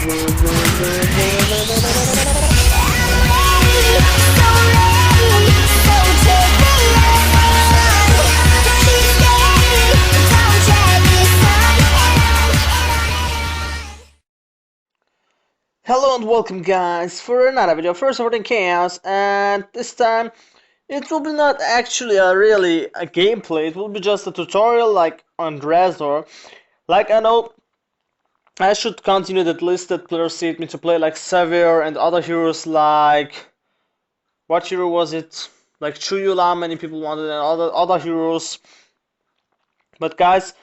Hello and welcome guys for another video for Supporting Chaos, and this time it will be not actually a gameplay, it will be just a tutorial like on Draeznor. Like, I know I should continue that list that players seek me to play like Xavier and other heroes like, what hero was it? Like Chuyula, many people wanted, and other heroes. But guys,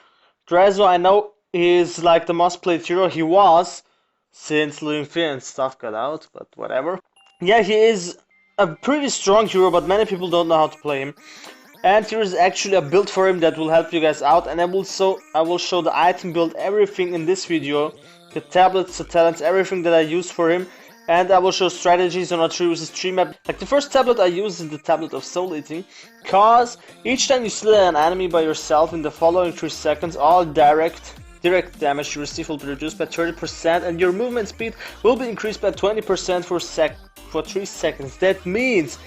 Draeznor, I know he's like the most played hero, he was, since Living Fear and stuff got out, but whatever. Yeah, he is a pretty strong hero, but many people don't know how to play him. And here is actually a build for him that will help you guys out, and I will show the item build, everything in this video, the tablets, the talents, everything that I use for him, and I will show strategies on a 3 vs 3 map. Like, the first tablet I use is the tablet of soul eating, cause each time you slay an enemy by yourself in the following 3 seconds, all direct damage you receive will be reduced by 30%, and your movement speed will be increased by 20% for 3 seconds. That means,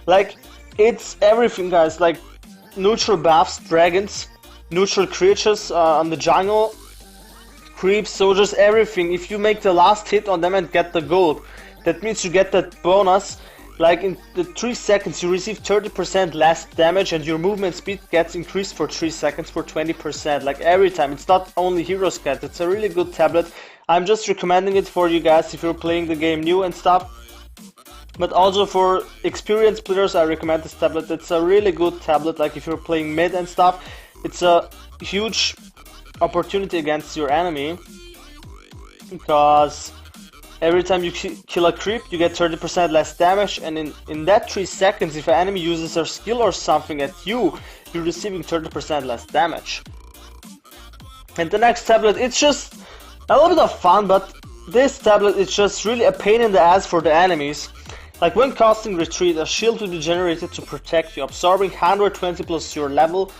like, it's everything, guys. Like, neutral buffs, dragons, neutral creatures on the jungle, creeps, soldiers, everything. If you make the last hit on them and get the gold, that means you get that bonus. Like, in the 3 seconds you receive 30% less damage, and your movement speed gets increased for 3 seconds for 20%. Like, every time. It's not only heroes get. It's a really good tablet. I'm just recommending it for you guys if you're playing the game new and stuff. But also for experienced players, I recommend this tablet. It's a really good tablet. Like, if you're playing mid and stuff, it's a huge opportunity against your enemy, because every time you kill a creep, you get 30% less damage, and in that 3 seconds, if an enemy uses their skill or something at you, you're receiving 30% less damage. And the next tablet, it's just a little bit of fun, but this tablet is just really a pain in the ass for the enemies. Like, when casting Retreat, a shield will be generated to protect you, absorbing 120 plus your level,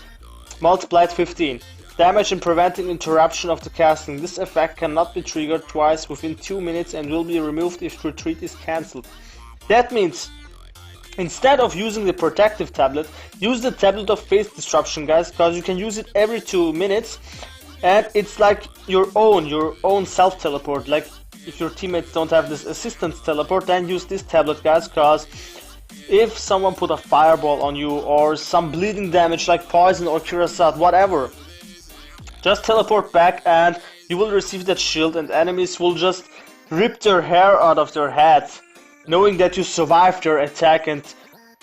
multiplied 15. Damage and preventing interruption of the casting. This effect cannot be triggered twice within 2 minutes and will be removed if retreat is cancelled. That means, instead of using the protective tablet, use the tablet of phase disruption, guys, because you can use it every 2 minutes, and it's like your own self teleport. Like, if your teammates don't have this assistance teleport, then use this tablet, guys, because if someone put a fireball on you or some bleeding damage like poison or Curasat, whatever, just teleport back and you will receive that shield, and enemies will just rip their hair out of their head, knowing that you survived their attack, and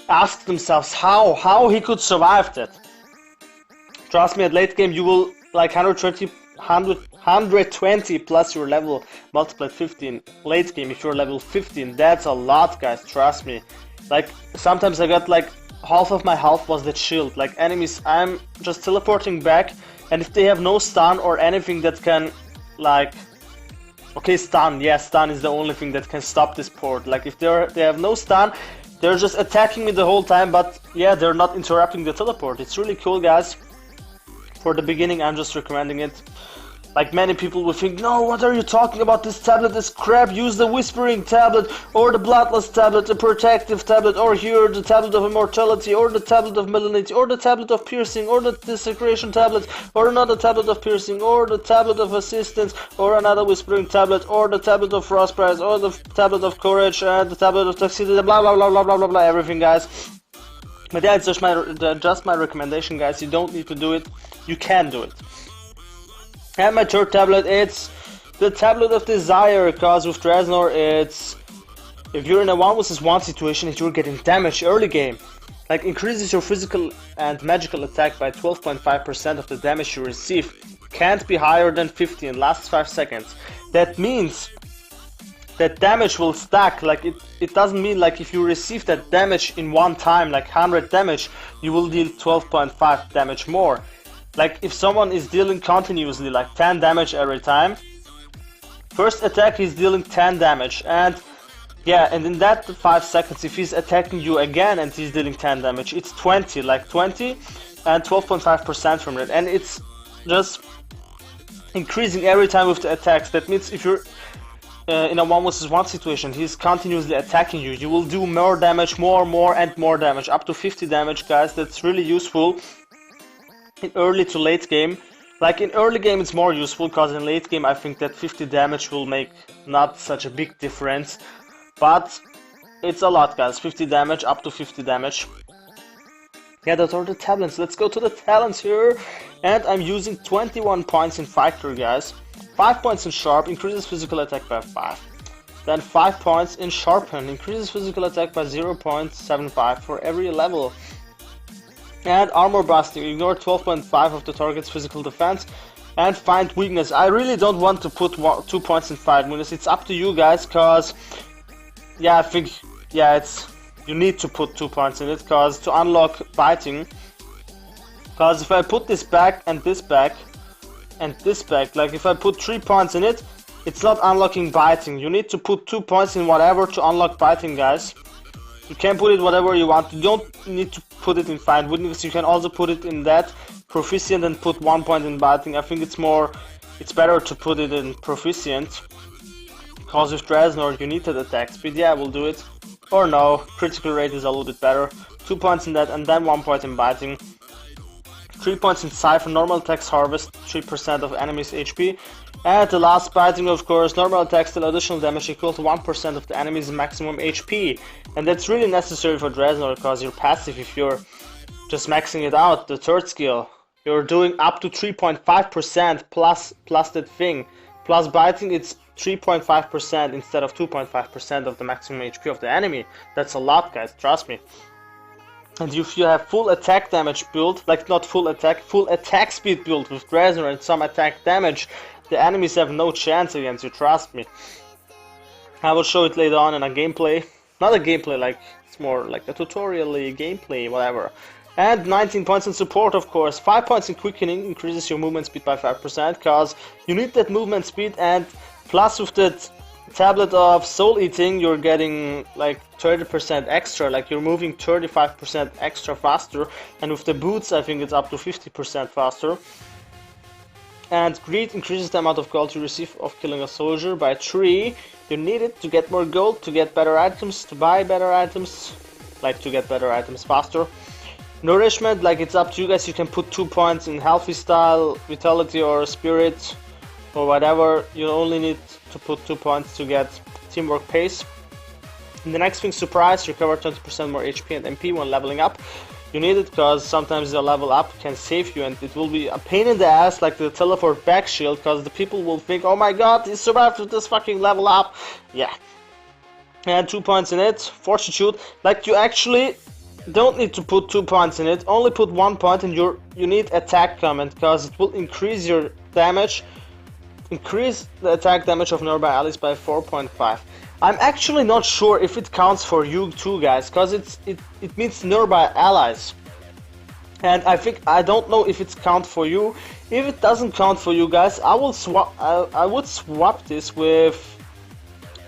ask themselves how he could survive that. Trust me, at late game you will like 120 plus your level multiplied 15. Late game, if you're level 15, that's a lot, guys, trust me. Like, sometimes I got like half of my health was that shield. Like, enemies, I'm just teleporting back, and if they have no stun or anything that can, like, okay, stun, yeah, stun is the only thing that can stop this port. Like, if they have no stun, they're just attacking me the whole time, but yeah, they're not interrupting the teleport. It's really cool, guys. For the beginning, I'm just recommending it. Like, many people will think, no, what are you talking about? This tablet is crap. Use the Whispering tablet, or the Bloodlust tablet, the Protective tablet, or here the tablet of Immortality, or the tablet of Malignity, or the tablet of Piercing, or the Desecration tablet, or another tablet of Piercing, or the tablet of Assistance, or another Whispering tablet, or the tablet of Frostbite, or the tablet of Courage, and the tablet of Toxicity, blah blah blah blah blah blah blah, everything, guys. But yeah, it's just my recommendation, guys. You don't need to do it. You can do it. And my third tablet, it's the tablet of Desire, because with Draeznor, it's, if you're in a 1 vs 1 situation and you're getting damage early game, like, increases your physical and magical attack by 12.5% of the damage you receive. Can't be higher than 50 in last 5 seconds. That means that damage will stack. Like, it doesn't mean like if you receive that damage in one time, like 100 damage, you will deal 12.5 damage more. Like, if someone is dealing continuously like 10 damage every time, first attack he's dealing 10 damage, and yeah, and in that 5 seconds, if he's attacking you again and he's dealing 10 damage, it's 20, like 20 and 12.5% from it, and it's just increasing every time with the attacks. That means if you're in a 1 vs 1 situation, he's continuously attacking you. You will do more damage, more and more damage, up to 50 damage, guys. That's really useful in early to late game. Like in early game it's more useful, because in late game I think that 50 damage will make not such a big difference. But it's a lot, guys. 50 damage, up to 50 damage. Yeah, those are the talents. Let's go to the talents here. And I'm using 21 points in Fighter, guys. 5 points in Sharp, increases physical attack by 5. Then 5 points in Sharpen, increases physical attack by 0.75 for every level. And Armor Busting, ignore 12.5 of the target's physical defense. And Find Weakness. I really don't want to put 2 points in Find Weakness. It's up to you guys, cause yeah, I think you need to put 2 points in it, cause to unlock Biting. Cause if I put this back and this back and this back, like if I put 3 points in it, it's not unlocking Biting. You need to put 2 points in whatever to unlock Biting, guys. You can put it whatever you want. You don't need to put it in Find Weakness. You can also put it in that Proficient and put 1 point in Biting. I think it's better to put it in Proficient. Cause with Draeznor you need that attack speed. Yeah, we'll do it. Or no, critical rate is a little bit better. 2 points in that and then 1 point in Biting. 3 points in Siphon, normal attacks harvest 3% of enemy's HP. And the last Biting, of course, normal attacks deal additional damage equal to 1% of the enemy's maximum HP. And that's really necessary for Dreaznor, because you're passive if you're just maxing it out, the third skill. You're doing up to 3.5% plus that thing. Plus Biting, it's 3.5% instead of 2.5% of the maximum HP of the enemy. That's a lot, guys, trust me. And if you have full attack damage build, like not full attack speed build with Draeznor and some attack damage, the enemies have no chance against you, trust me. I will show it later on in a gameplay. Not a gameplay, like it's more like a tutorial-y gameplay, whatever. And 19 points in support, of course. 5 points in Quickening, increases your movement speed by 5%, cause you need that movement speed, and plus with that tablet of Soul Eating, you're getting like 30% extra, like you're moving 35% extra faster, and with the boots I think it's up to 50% faster. And Greed increases the amount of gold you receive of killing a soldier by 3. You need it to get more gold, to get better items, to buy better items, like to get better items faster. Nourishment, like it's up to you guys, you can put 2 points in Healthy Style, Vitality or Spirit or whatever. You only need to put 2 points to get Teamwork Pace. And the next thing, Surprise, recover 20% more HP and MP when leveling up. You need it because sometimes the level up can save you, and it will be a pain in the ass like the teleport back shield, because the people will think, oh my god, he survived with this fucking level up. Yeah. And 2 points in it. Fortitude, like you actually don't need to put 2 points in it, only put 1 point, and you need attack command, because it will increase your damage, increase the attack damage of nearby allies by 4.5. I'm actually not sure if it counts for you too, guys, because it means nearby allies, and I don't know if it's count for you. If it doesn't count for you guys, I would swap this with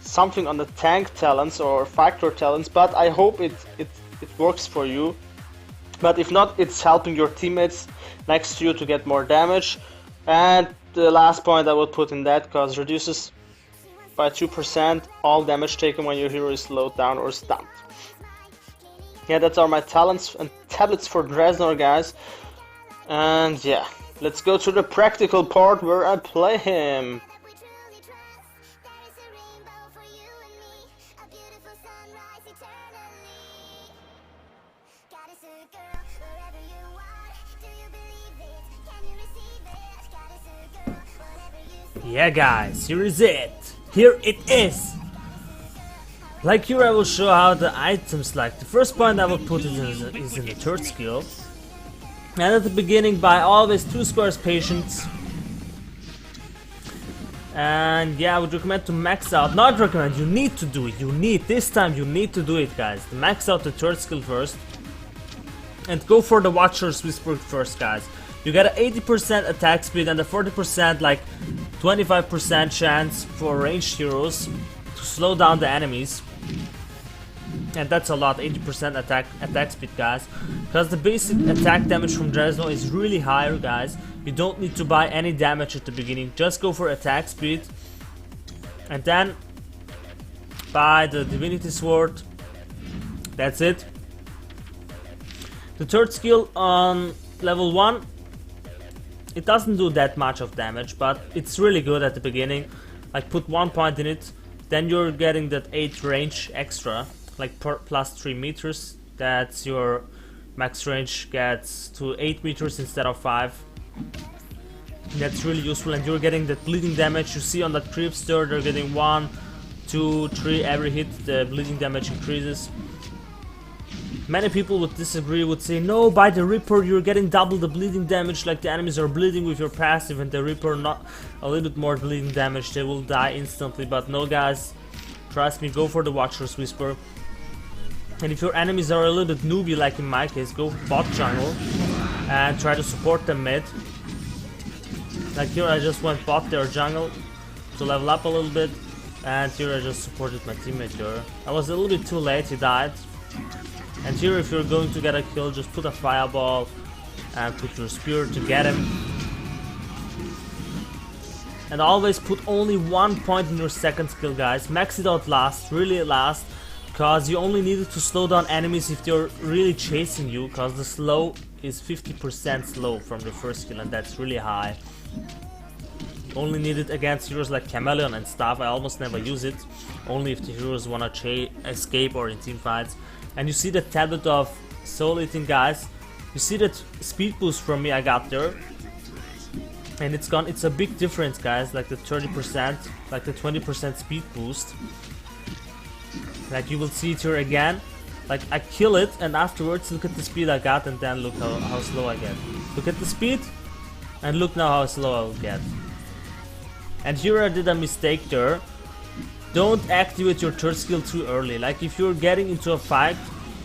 something on the tank talents or fighter talents, but I hope it works for you. But if not, it's helping your teammates next to you to get more damage. And the last point I would put in that, because reduces by 2% all damage taken when your hero is slowed down or stunned. Yeah, that's all my talents and tablets for Dreaznor, guys. And yeah, let's go to the practical part where I play him. Yeah guys, here is it! Here it is! Like here I will show how the items, like the first point I will put is in the third skill. And at the beginning, buy always 2 squares patience. And yeah, I would recommend to max out, not recommend, you need to do it, this time you need to do it, guys. Max out the third skill first. And go for the Watcher's Whisper first, guys. You get an 80% attack speed and a 40% like 25% chance for ranged heroes to slow down the enemies. And that's a lot, 80% attack speed, guys. Because the basic attack damage from Draeznor is really high, guys. You don't need to buy any damage at the beginning, just go for attack speed. And then Buy the Divinity Sword. That's it. The third skill on level 1, it doesn't do that much of damage, but it's really good at the beginning. Like put 1 point in it, then you're getting that 8 range extra, like plus 3 meters. That's your max range gets to 8 meters instead of 5. That's really useful, and you're getting that bleeding damage. You see on that creeps there, they're getting 1, 2, 3 every hit, the bleeding damage increases. Many people would disagree, would say, no, by the Reaper you're getting double the bleeding damage, like the enemies are bleeding with your passive and the Reaper not a little bit more bleeding damage, they will die instantly. But no guys, trust me, go for the Watcher's Whisper. And if your enemies are a little bit newbie, like in my case, go bot jungle and try to support them mid. Like here I just went bot their jungle to level up a little bit, and here I just supported my teammate here. I was a little bit too late, he died. And here if you're going to get a kill, just put a fireball and put your spear to get him. And always put only 1 point in your second skill, guys. Max it out last, really last, because you only need it to slow down enemies if they're really chasing you, because the slow is 50% slow from the first skill, and that's really high. Only need it against heroes like Chameleon and stuff. I almost never use it, only if the heroes wanna escape or in team fights. And you see the tablet of soul eating, guys. You see that speed boost from me I got there, and it's gone. It's a big difference, guys, like the 30%, like the 20% speed boost. Like you will see it here again. Like I kill it, and afterwards look at the speed I got, and then look how slow I get. Look at the speed, and look now how slow I will get. And here I did a mistake there. Don't activate your third skill too early. Like if you're getting into a fight,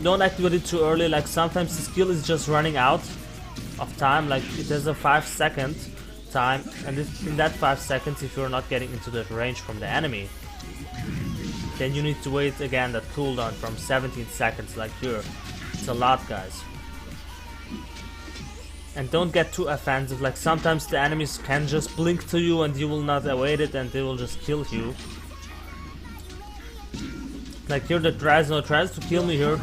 don't activate it too early. Like sometimes the skill is just running out of time. Like it has a 5-second time, and in that 5 seconds, if you're not getting into the range from the enemy, then you need to wait again that cooldown from 17 seconds like here. It's a lot, guys. And don't get too offensive. Like sometimes the enemies can just blink to you and you will not await it, and they will just kill you. Like here the Draeznor tries to kill me here,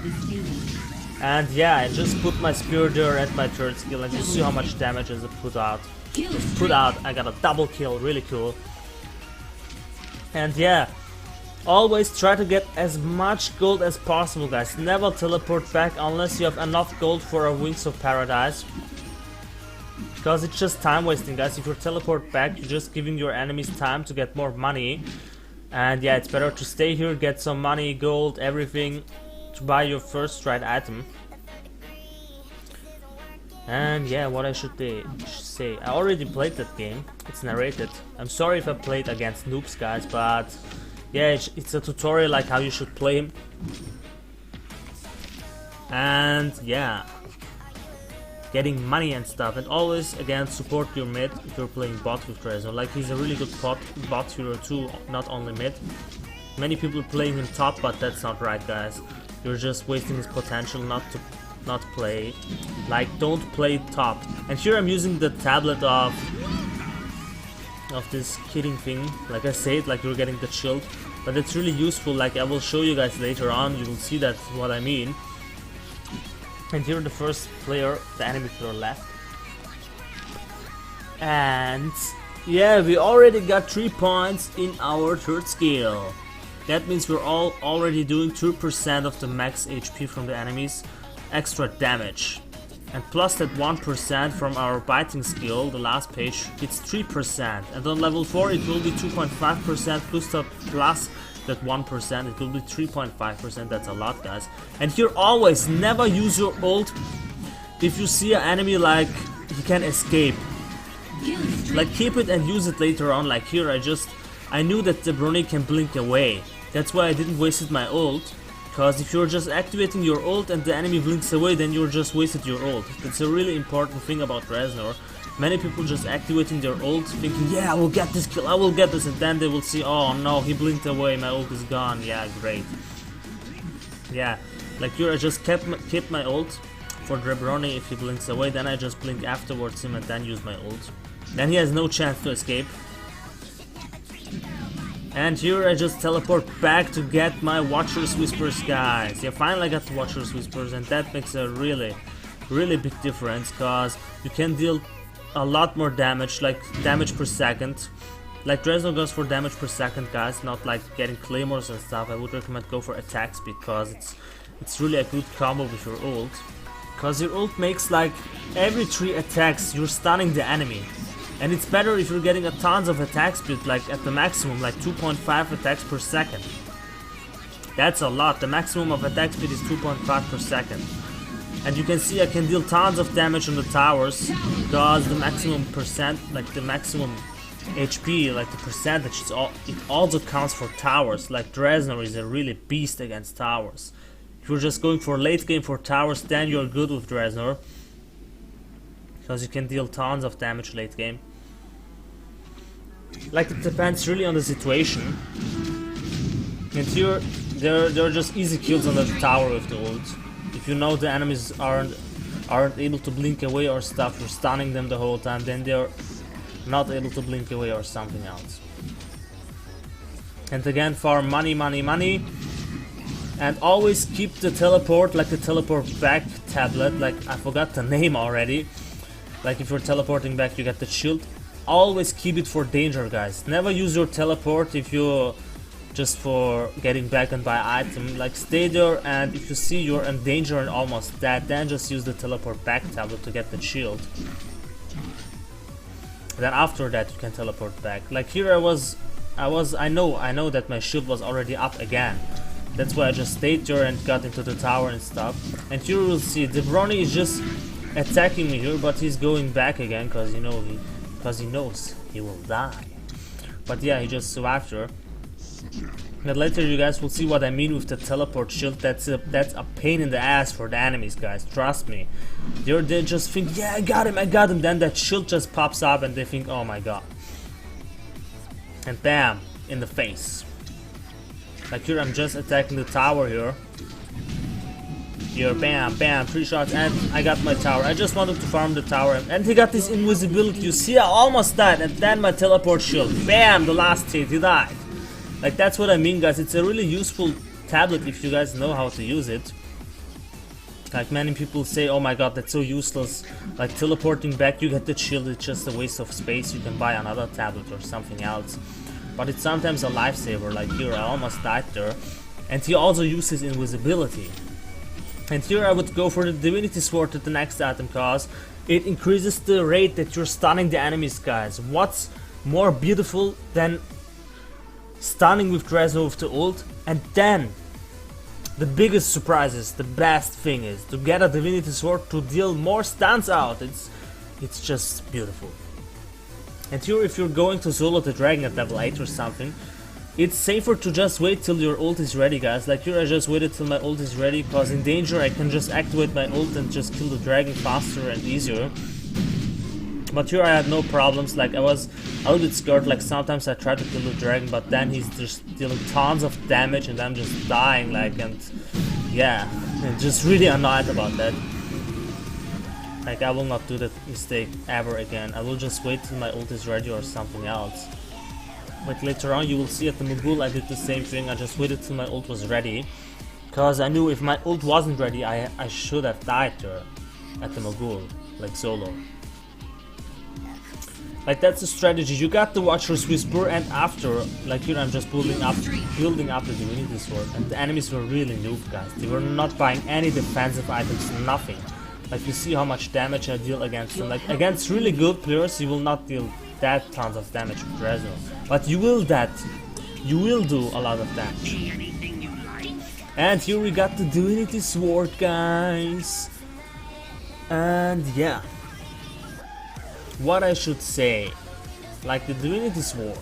and yeah, I just put my spear there at my third skill, and you see how much damage is put out. I got a double kill, really cool. And yeah, always try to get as much gold as possible, guys. Never teleport back unless you have enough gold for a Wings of Paradise, because it's just time wasting, guys. If you teleport back, you're just giving your enemies time to get more money. And yeah, it's better to stay here, get some money, gold, everything to buy your first right item. And yeah, what I should say, I already played that game, it's narrated. I'm sorry if I played against noobs, guys, but yeah, it's a tutorial like how you should play him. And yeah, getting money and stuff, and always again support your mid if you're playing bot with Dreaznor. Like he's a really good bot hero too, not only mid. Many people playing him top, but that's not right, guys. You're just wasting his potential not play. Like don't play top. And here I'm using the tablet of this kidding thing. Like I said, like you're getting the shield, but it's really useful. Like I will show you guys later on, you will see that's what I mean. And here the first player, the enemy player left. And yeah, we already got 3 points in our third skill. That means we're all already doing 2% of the max HP from the enemies, extra damage. And plus that 1% from our biting skill, the last page, it's 3%. And on level 4 it will be 2.5% plus that 1%, it will be 3.5%, that's a lot, guys. And here always never use your ult if you see an enemy like he can escape. Like keep it and use it later on. Like here I knew that the Brony can blink away. That's why I didn't waste my ult. Because if you're just activating your ult and the enemy blinks away, then you're just wasted your ult. That's a really important thing about Draeznor. Many people just activating their ult, thinking, yeah, I will get this kill, I will get this, and then they will see, oh no, he blinked away, my ult is gone. Yeah, great. Yeah, like here I just kept my ult for Brony. If he blinks away, then I just blink afterwards him and then use my ult. Then he has no chance to escape. And here I just teleport back to get my Watcher's Whispers, guys. Yeah, finally I got the Watcher's Whispers, and that makes a really big difference, cause you can deal a lot more damage, like damage per second. Like Dreaznor goes for damage per second, guys, not like getting claymores and stuff. I would recommend go for attack speed, cause it's really a good combo with your ult. Cause your ult makes like every 3 attacks you're stunning the enemy. And it's better if you're getting a tons of attack speed, like at the maximum, like 2.5 attacks per second. That's a lot. The maximum of attack speed is 2.5 per second. And you can see I can deal tons of damage on the towers, because the maximum percent, like the maximum HP, like the percentage, it also counts for towers. Like Dreaznor is a really beast against towers. If you're just going for late game for towers, then you're good with Dreaznor, because you can deal tons of damage late game. Like it depends really on the situation. And here there are just easy kills on the tower with the ult. If you know the enemies aren't able to blink away or stuff, you're stunning them the whole time, then they're not able to blink away or something else. And again, farm money, and always keep the teleport, like the teleport back tablet, like I forgot the name already. Like if you're teleporting back, you get the shield. Always keep it for danger, guys. Never use your teleport if you just for getting back and buy item. Like stay there, and if you see you're in danger and almost dead, then just use the teleport back tablet to get the shield. Then after that you can teleport back. Like here I know that my shield was already up again. That's why I just stayed there and got into the tower and stuff. And here you'll see the Brony is just attacking me here, but he's going back again because he knows he will die. But yeah, he just survived her. But later you guys will see what I mean with the teleport shield. That's a pain in the ass for the enemies, guys. Trust me. They just think, yeah, I got him. Then that shield just pops up and they think, oh my god. And bam, in the face. Like here I'm just attacking the tower here. Here, bam, 3 shots, and I got my tower. I just wanted to farm the tower, and he got this invisibility. You see, I almost died, and then my teleport shield. Bam, the last hit, he died. Like that's what I mean, guys. It's a really useful tablet if you guys know how to use it. Like many people say, oh my god, that's so useless. Like teleporting back, you get the shield, it's just a waste of space. You can buy another tablet or something else. But it's sometimes a lifesaver. Like here, I almost died there. And he also uses invisibility. And here I would go for the Divinity Sword at the next item, cause it increases the rate that you're stunning the enemies, guys. What's more beautiful than stunning with Dreaznor with the ult? And then the biggest surprise is, the best thing is to get a Divinity Sword to deal more stuns out. It's just beautiful. And here if you're going to solo the dragon at level 8 or something, it's safer to just wait till your ult is ready, guys. Like here I just waited till my ult is ready, cause in danger I can just activate my ult and just kill the dragon faster and easier. But here I had no problems. Like I was a little bit scared, like sometimes I try to kill the dragon, but then he's just dealing tons of damage and I'm just dying, like, and yeah, I'm just really annoyed about that. Like I will not do that mistake ever again. I will just wait till my ult is ready or something else. Like later on you will see at the Mogul I did the same thing. I just waited till my ult was ready, cause I knew if my ult wasn't ready I should have died there at the Mogul, like solo. Like that's the strategy. You got the Watcher's Whisper, and after, like here I'm just building up the Divinity Sword, and the enemies were really noob, guys. They were not buying any defensive items, nothing. Like you see how much damage I deal against them. Like against really good players you will not deal that tons of damage with Dreaznor, but you will do a lot of damage. And here we got the Divinity Sword, guys. And yeah, what I should say, like the Divinity Sword,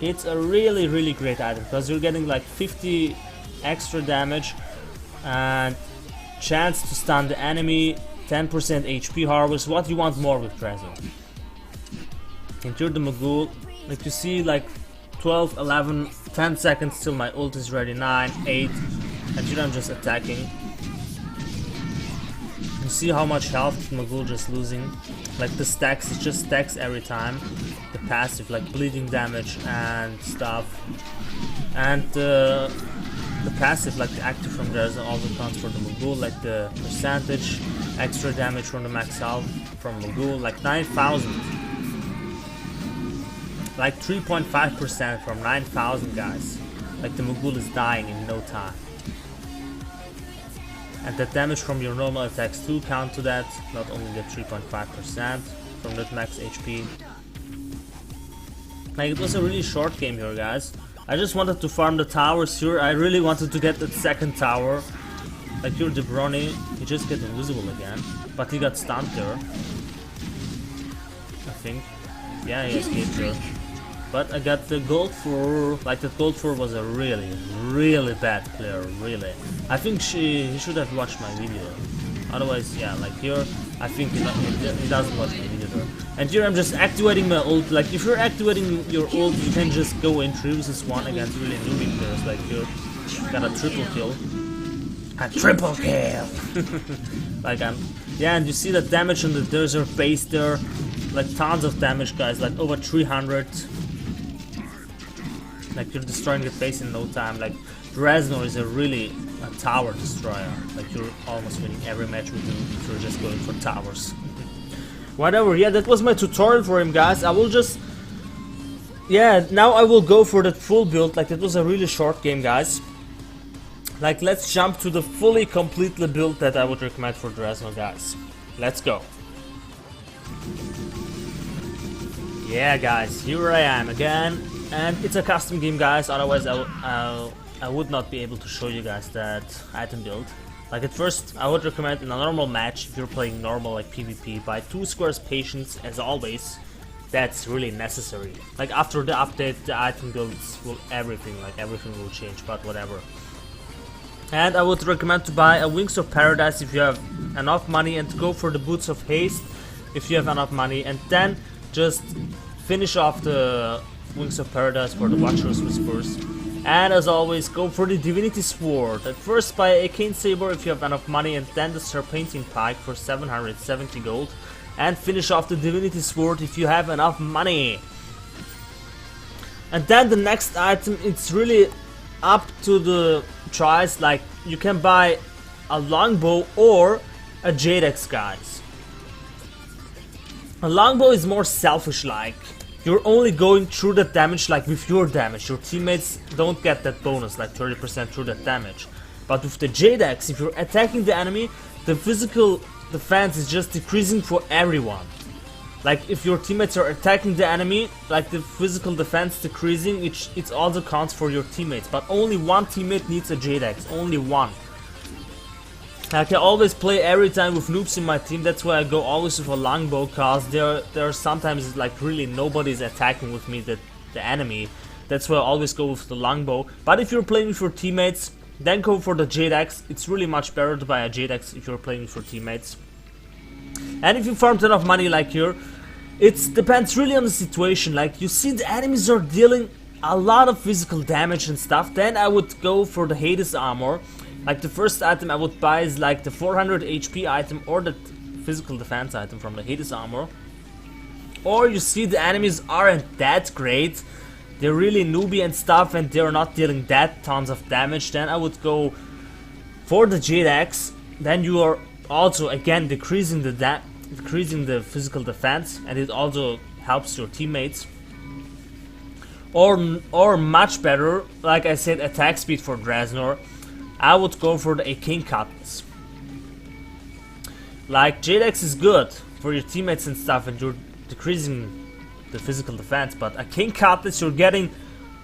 it's a really great item, because you're getting like 50 extra damage and chance to stun the enemy, 10% HP harvest. What you want more with Dreaznor? And here the Mogul, like you see, like 12, 11, 10 seconds till my ult is ready, 9, 8, and here I'm just attacking. You see how much health the Mogul just losing. Like the stacks, it just stacks every time. The passive, like bleeding damage and stuff. And the passive, like the active from Draeznor, also counts for the Mogul, like the percentage extra damage from the max health from Mogul, like 9,000. Like 3.5% from 9,000, guys. Like the Mogul is dying in no time. And the damage from your normal attacks too count to that, not only the 3.5% from that max HP. Like it was a really short game here, guys. I just wanted to farm the towers here. I really wanted to get that second tower. Like here, De Bruyne, he just got invisible again, but he got stunned there. I think. Yeah, he escaped there. But I got the gold for, like that gold for was a really, really bad player, really. I think he should have watched my video. Otherwise, yeah, like here, I think he doesn't watch my video there. And here I'm just activating my ult. Like if you're activating your ult, you can just go in 3 vs 1 against really newbie players. Like here, got a triple kill. A triple kill! Like yeah, and you see the damage on the desert base there. Like tons of damage, guys, like over 300. Like you're destroying the base in no time. Like Draeznor is a tower destroyer. Like you're almost winning every match with him if you're just going for towers. Whatever, yeah, that was my tutorial for him, guys. I will just, yeah, now I will go for that full build. Like that was a really short game, guys. Like let's jump to the fully completely build that I would recommend for Draeznor, guys. Let's go. Yeah, guys, here I am again. And it's a custom game, guys, otherwise I would not be able to show you guys that item build. Like at first, I would recommend in a normal match, if you're playing normal like PvP, buy 2 squares patience as always. That's really necessary. Like after the update, the item builds will everything will change, but whatever. And I would recommend to buy a Wings of Paradise if you have enough money, and to go for the Boots of Haste if you have enough money, and then just finish off the Wings of Paradise for the Watcher's Whispers. And as always, go for the Divinity Sword. At first buy a Cane Saber if you have enough money, and then the Serpentine Pike for 770 gold. And finish off the Divinity Sword if you have enough money. And then the next item, it's really up to the choice. Like you can buy a longbow or a Jade Axe, guys. A longbow is more selfish, like you're only going through the damage like with your damage. Your teammates don't get that bonus, like 30% through that damage. But with the Jade Axe, if you're attacking the enemy, the physical defense is just decreasing for everyone. Like if your teammates are attacking the enemy, like the physical defense decreasing, it also counts for your teammates. But only one teammate needs a Jade Axe, only one. Like I always play every time with noobs in my team, that's why I go always with a longbow, cause there are sometimes like really nobody's attacking with me, the enemy. That's why I always go with the longbow. But if you're playing with your teammates, then go for the Jade Axe. It's really much better to buy a Jade Axe if you're playing with your teammates. And if you farmed enough money like here, it depends really on the situation. Like you see the enemies are dealing a lot of physical damage and stuff, then I would go for the Hades armor. Like the first item I would buy is like the 400 HP item or the physical defense item from the Hades armor. Or you see the enemies aren't that great, they're really newbie and stuff, and they're not dealing that tons of damage, then I would go for the Jade Axe. Then you are also again decreasing the physical defense, and it also helps your teammates. Or much better, like I said, attack speed for Dreaznor. I would go for the King Cutlass. Like Jade Axe is good for your teammates and stuff, and you're decreasing the physical defense, but a King Cutlass you're getting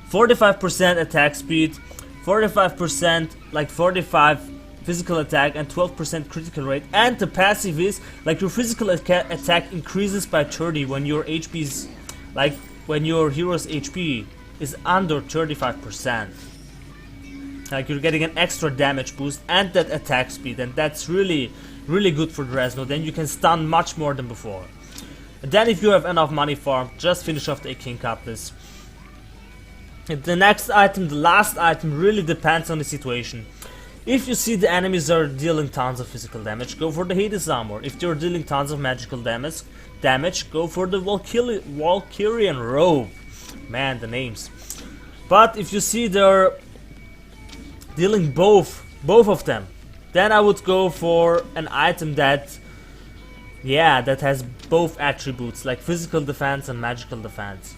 45% attack speed, 45% like 45 physical attack and 12% critical rate, and the passive is like your physical attack increases by 30 when your HP is like when your hero's HP is under 35%. Like you're getting an extra damage boost and that attack speed, and that's really good for Dreaznor. Then you can stun much more than before. And then if you have enough money farmed, just finish off the King Cutlass. And the next item, the last item, really depends on the situation. If you see the enemies are dealing tons of physical damage, go for the Hades armor. If they're dealing tons of magical damage, damage, go for the Valkyrian Robe. Man, the names. But if you see they're dealing both of them, then I would go for an item that, yeah, that has both attributes, like physical defense and magical defense.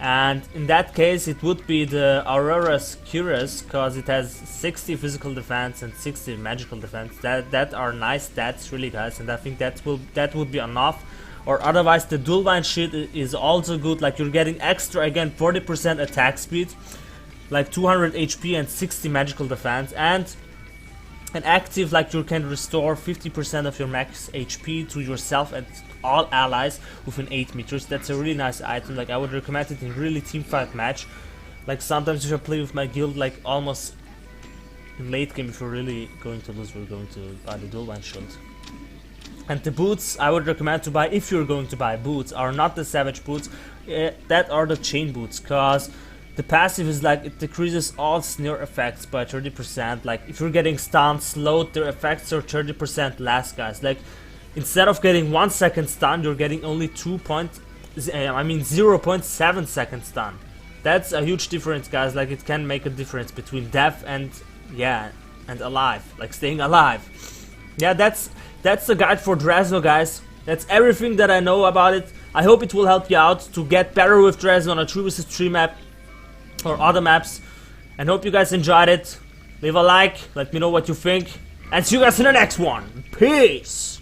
And in that case, it would be the Aurora's Cuirass, because it has 60 physical defense and 60 magical defense. That are nice stats, really, guys, and I think that would be enough. Or otherwise, the Dualvine Shield is also good. Like, you're getting extra, again, 40% attack speed, like 200 HP and 60 magical defense, and an active, like, you can restore 50% of your max HP to yourself and all allies within 8 meters. That's a really nice item. Like, I would recommend it in really teamfight match. Like, sometimes if I play with my guild, like, almost in late game, if we're really going to lose, we're going to buy the Dualvine Shield. And the boots I would recommend to buy, if you're going to buy boots, are not the Savage boots, that are the chain boots, cause the passive is like, it decreases all snare effects by 30%. Like, if you're getting stunned, slowed, their effects are 30% less, guys. Like, instead of getting 1 second stun, you're getting only 0.7 second stun. That's a huge difference, guys. Like, it can make a difference between death and, yeah, and alive. Like, staying alive. Yeah, that's the guide for Dreaznor, guys. That's everything that I know about it. I hope it will help you out to get better with Dreaznor on a 3 vs 3 map or other maps, and hope you guys enjoyed it. Leave a like, let me know what you think, and see you guys in the next one. Peace!